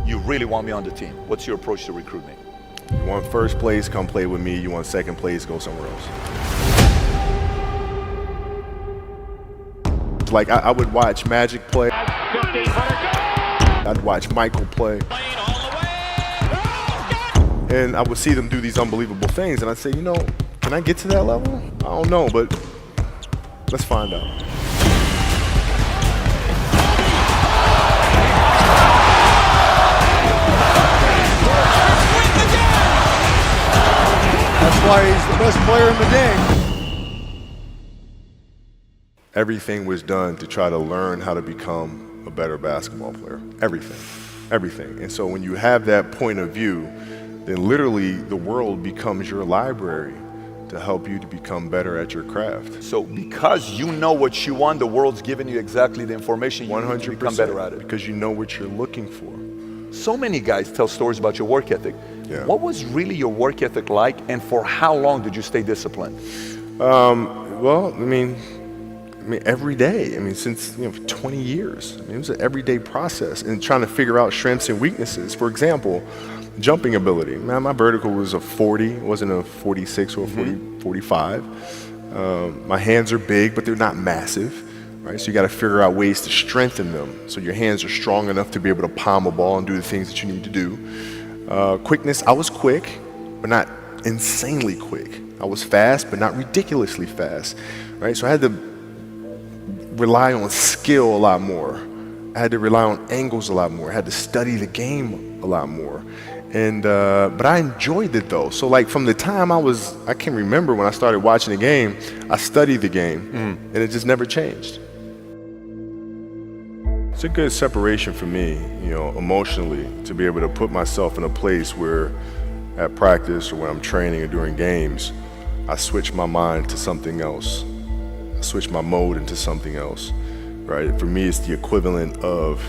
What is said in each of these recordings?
you really want me on the team. What's your approach to recruiting? You want first place, come play with me. You want second place, go somewhere else. Like I would watch Magic play. I'd watch Michael play. And I would see them do these unbelievable things, and I'd say, you know, can I get to that level? I don't know, but let's find out. That's why he's the best player in the game. Everything was done to try to learn how to become a better basketball player. Everything. And so when you have that point of view, then literally the world becomes your library to help you to become better at your craft. So because you know what you want, the world's giving you exactly the information you need to become better at it. Because you know what you're looking for. So many guys tell stories about your work ethic. Yeah. What was really your work ethic like, and for how long did you stay disciplined? Well, I mean, every day. I mean, since 20 years. I mean, it was an everyday process, and trying to figure out strengths and weaknesses. For example, jumping ability. Man, my vertical was a 40, it wasn't a 46 or a 45. My hands are big, but they're not massive. Right? So you got to figure out ways to strengthen them so your hands are strong enough to be able to palm a ball and do the things that you need to do. Quickness, I was quick, but not insanely quick. I was fast, but not ridiculously fast. Right? So I had to rely on skill a lot more. I had to rely on angles a lot more. I had to study the game a lot more. And but I enjoyed it though. So like from the time I can remember when I started watching the game, I studied the game, and it just never changed. It's a good separation for me, emotionally, to be able to put myself in a place where at practice or when I'm training or during games, I switch my mind to something else. I switch my mode into something else, right? For me, it's the equivalent of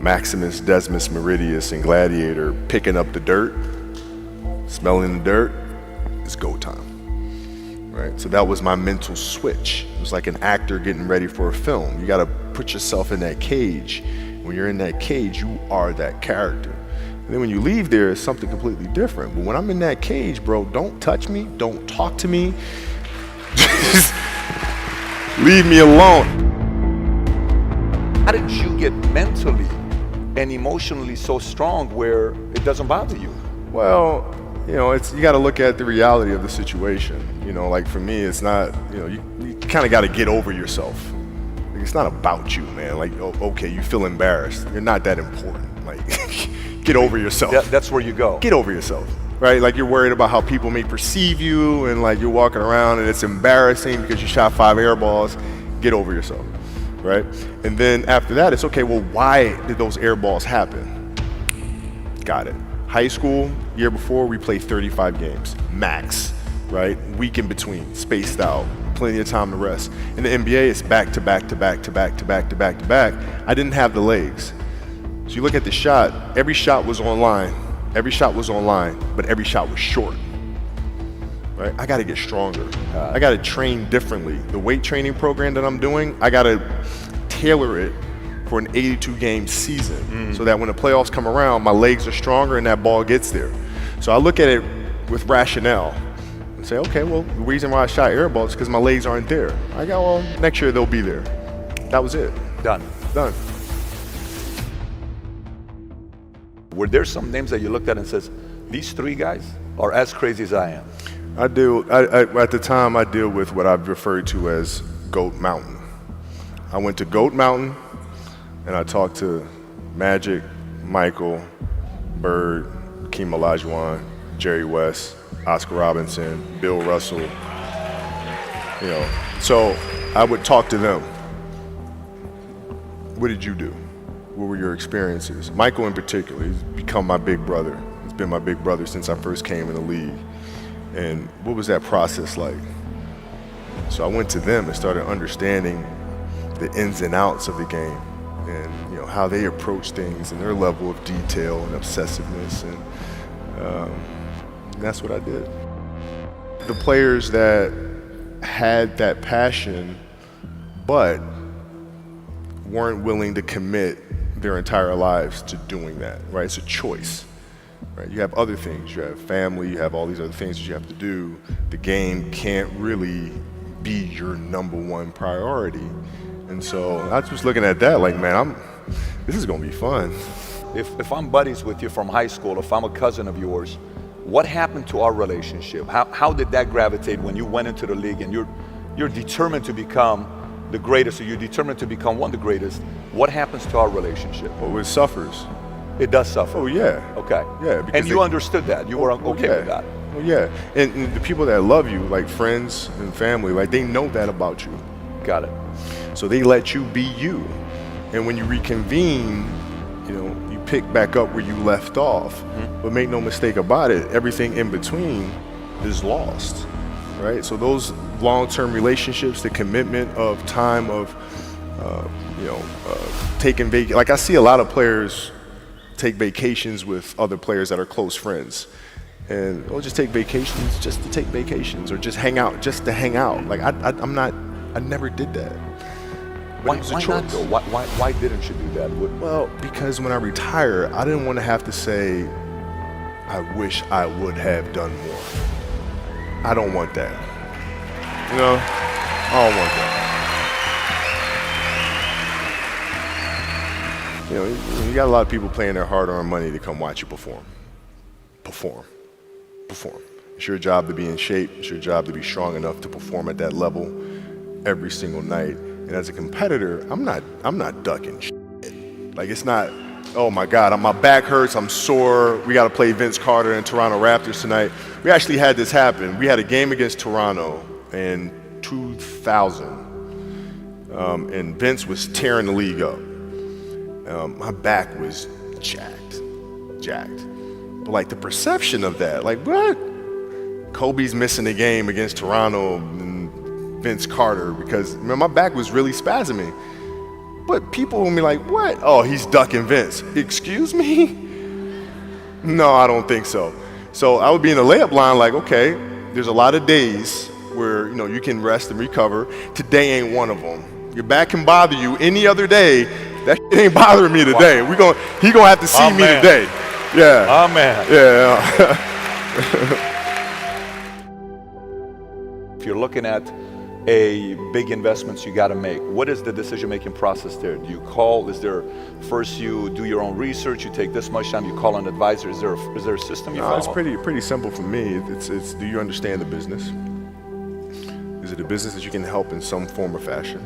Maximus, Decimus, Meridius, and Gladiator picking up the dirt, smelling the dirt. It's go time, right? So that was my mental switch. It was like an actor getting ready for a film. You got to put yourself in that cage. When you're in that cage, you are that character. And then when you leave there, it's something completely different. But when I'm in that cage, bro, don't touch me, don't talk to me. Just leave me alone. How did you get mentally and emotionally so strong where it doesn't bother you? Well, you got to look at the reality of the situation. Like for me, it's not, you kind of got to get over yourself. It's not about you, man. Like, okay, you feel embarrassed. You're not that important. Like, get over yourself. That's where you go. Get over yourself, right? Like you're worried about how people may perceive you, and like you're walking around and it's embarrassing because you shot 5 air balls. Get over yourself, right? And then after that, it's okay, well, why did those air balls happen? Got it. High school, year before, we played 35 games, max, right? Week in between, spaced out, plenty of time to rest. In the NBA, it's back to back to back to back to back to back to back. I didn't have the legs. So you look at the shot, every shot was online, but every shot was short. Right? I got to get stronger. I got to train differently. The weight training program that I'm doing, I got to tailor it for an 82-game season so that when the playoffs come around, my legs are stronger and that ball gets there. So I look at it with rationale and say, okay, well, the reason why I shot air balls is because my legs aren't there. I go, well, next year they'll be there. That was it. Done. Were there some names that you looked at and says, these 3 guys are as crazy as I am? At the time, I deal with what I've referred to as Goat Mountain. I went to Goat Mountain, and I talked to Magic, Michael, Bird, Hakeem Olajuwon, Jerry West, Oscar Robinson, Bill Russell. So I would talk to them. What did you do? What were your experiences? Michael in particular, he's become my big brother. He's been my big brother since I first came in the league. And what was that process like? So I went to them and started understanding the ins and outs of the game and how they approach things and their level of detail and obsessiveness, and that's what I did. The players that had that passion but weren't willing to commit their entire lives to doing that, right? It's a choice, right? You have other things, you have family, you have all these other things that you have to do. The game can't really be your number one priority. And so I was looking at that like, man, this is gonna be fun. If I'm buddies with you from high school, if I'm a cousin of yours, what happened to our relationship? How did that gravitate when you went into the league and you're determined to become the greatest, or you're determined to become one of the greatest? What happens to our relationship? Well, it suffers. It does suffer. Oh yeah. Okay. Yeah. And you understood that. You were okay yeah. with that. Well, yeah. And the people that love you, like friends and family, like they know that about you. Got it. So they let you be you. And when you reconvene, you pick back up where you left off. Mm-hmm. But make no mistake about it, everything in between is lost, right? So those long-term relationships, the commitment of time of, taking vacation. Like I see a lot of players take vacations with other players that are close friends. And they'll just take vacations just to take vacations, or just hang out just to hang out. Like I never did that. But it was a Why not choice. though? Why didn't you do that? Well, because when I retire, I didn't want to have to say, I wish I would have done more. I don't want that. I don't want that. You got a lot of people paying their hard-earned money to come watch you perform. Perform. It's your job to be in shape. It's your job to be strong enough to perform at that level every single night. And as a competitor, I'm not ducking shit. Like it's not, oh my God, my back hurts, I'm sore, we got to play Vince Carter and Toronto Raptors tonight. We actually had this happen. We had a game against Toronto in 2000, and Vince was tearing the league up. My back was jacked. But like the perception of that, like what? Kobe's missing the game against Toronto and Vince Carter because my back was really spasming. But people will be like, what? Oh, he's ducking Vince. Excuse me? No, I don't think so. So I would be in the layup line like, okay, there's a lot of days where you can rest and recover. Today ain't one of them. Your back can bother you any other day. That shit ain't bothering me today. Wow. He gonna have to see me today. Yeah. Oh man. Yeah. If you're looking at a big investments you got to make, what is the decision-making process there? Do you call? Is there first you do your own research? You take this much time. You call an advisor. Is there a system you follow? It's pretty simple for me. It's do you understand the business? Is it a business that you can help in some form or fashion?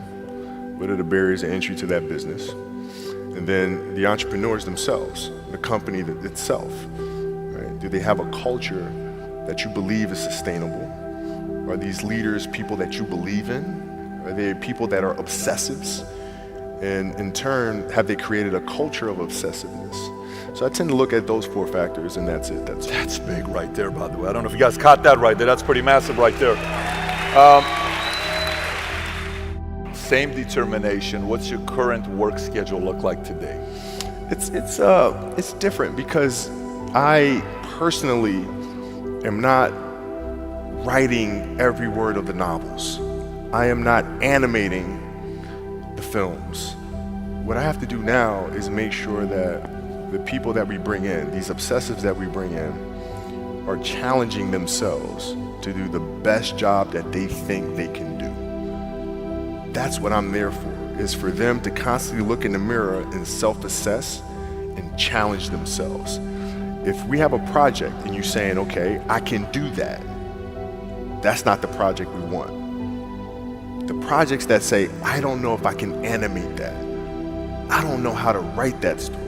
What are the barriers of entry to that business? And then the entrepreneurs themselves, the company itself, right? Do they have a culture that you believe is sustainable? Are these leaders people that you believe in? Are they people that are obsessives? And in turn, have they created a culture of obsessiveness? So I tend to look at those 4 factors, and that's it. That's big right there, by the way. I don't know if you guys caught that right there. That's pretty massive right there. Same determination. What's your current work schedule look like today? It's different because I personally am not writing every word of the novels. I am not animating the films. What I have to do now is make sure that the people that we bring in, these obsessives that we bring in, are challenging themselves to do the best job that they think they can do. That's what I'm there for, is for them to constantly look in the mirror and self-assess and challenge themselves. If we have a project and you're saying, okay, I can do that, that's not the project we want. The projects that say, I don't know if I can animate that. I don't know how to write that story.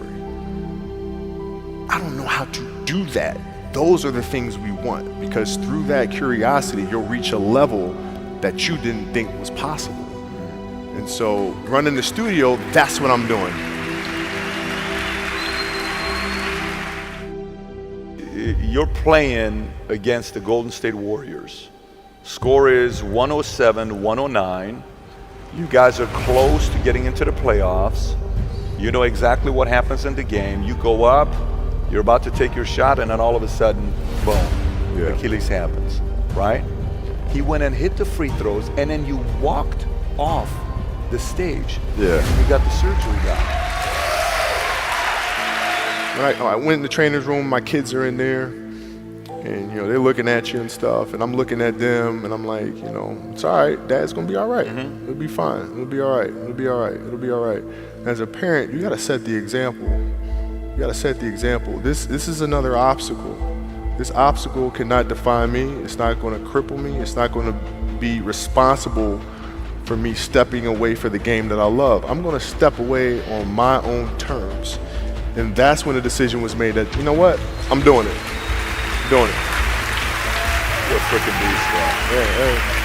I don't know how to do that. Those are the things we want, because through that curiosity, you'll reach a level that you didn't think was possible. And so running the studio, that's what I'm doing. You're playing against the Golden State Warriors. Score is 107-109. You guys are close to getting into the playoffs. You know exactly what happens in the game. You go up, you're about to take your shot, and then all of a sudden, boom, Achilles happens, right? He went and hit the free throws, and then you walked off the stage. Yeah. And you got the surgery done. I went in the trainer's room, my kids are in there, and they're looking at you and stuff, and I'm looking at them, and I'm like, it's all right, Dad's gonna be all right. It'll be fine. It'll be all right. It'll be all right. It'll be all right. As a parent, you gotta set the example. You gotta set the example. This is another obstacle. This obstacle cannot define me. It's not gonna cripple me. It's not gonna be responsible for me stepping away for the game that I love. I'm gonna step away on my own terms. And that's when the decision was made that, you know what, I'm doing it. Doing it. You're a freaking beast, bro. Yeah,